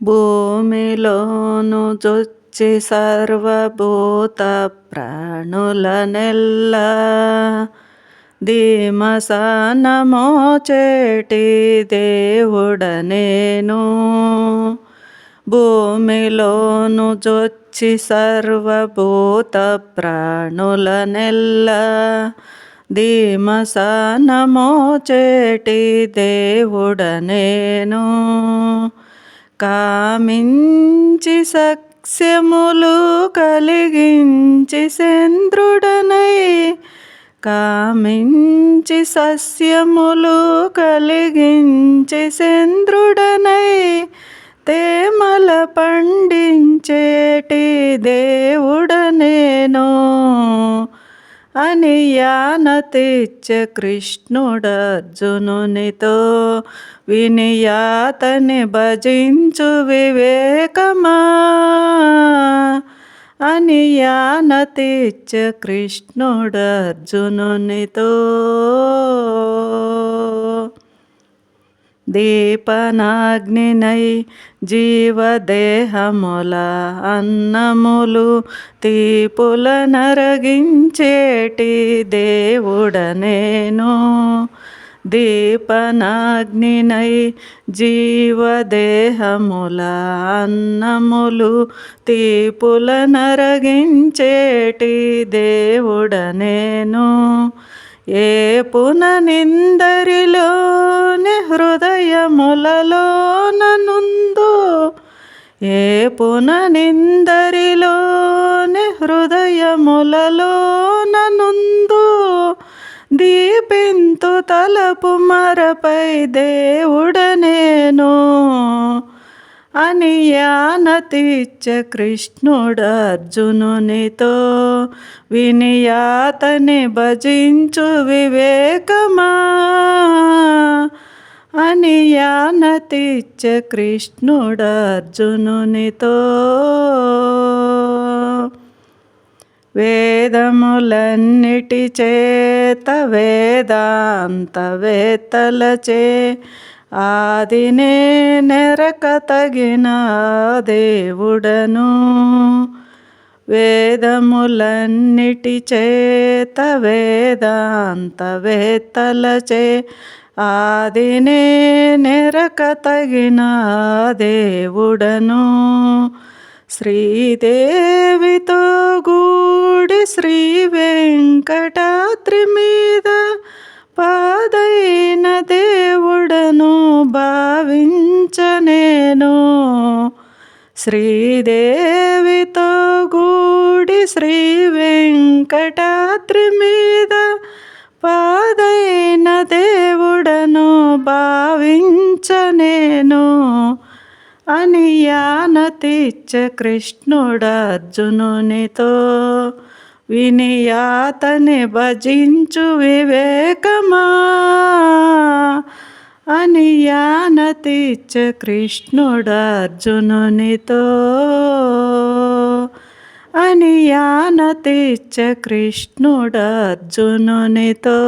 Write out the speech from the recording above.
భూమిలోను జొచ్చి సర్వభూత ప్రాణులనెల్ల ధీమసాన మోచేటి దేవుడనేను. భూమిలోను జొచ్చి సర్వభూత ప్రాణులనెల్ల ధీమసాన మోచేటి దేవుడనేను. కామించి సస్యములు కలిగించి చంద్రుడనై కామించి సస్యములు కలిగించి చంద్రుడనై తేమల పండించేటి దేవుడనేను అని యానతిచ్చే కృష్ణుడర్జునునితో వినియాతని భజించు వివేకమా అని యానతిచ్చే కృష్ణుడర్జునునితో. దీపనాగ్నినై జీవదేహముల అన్నములు తీపుల నరగించేటి దేవుడనేను. దీపనాగ్నినై జీవదేహముల అన్నములు తీపుల నరగించేటి దేవుడనేను. ఏ పుననిందరిలోని హృదయములలోనుందు ఏ పుననిందరిలోని హృదయములలోనుందు దీపింతు తలపు మరపై దేవుడనేను అని యానతిచ్చే కృష్ణుడర్జునునితో వినియాతని భజించు వివేకమా అని యానతిచ్చే కృష్ణుడర్జునునితో. వేదములన్నిటి చేత వేదాంతవేత్తలచే ఆదినే నెరక తగిన దేవుడను. వేదములన్నిటి చేత వేదాంతవేత్తలచే ఆదినే నెరక తగిన దేవుడను. శ్రీదేవితో గూడి శ్రీ వెంకటాద్రి మీద పాదైన దేవుడను భావించనేను. శ్రీదేవితో గూడి శ్రీ వెంకటాద్రి మీద పాదైన దేవుడను భావించనేను అని యానతిచ్చే కృష్ణుడర్జునునితో వినియాతని భజించు వివేకమా అని యానతిచ్చే కృష్ణుడర్జునునితో అని యానతిచ్చే కృష్ణుడర్జునునితో.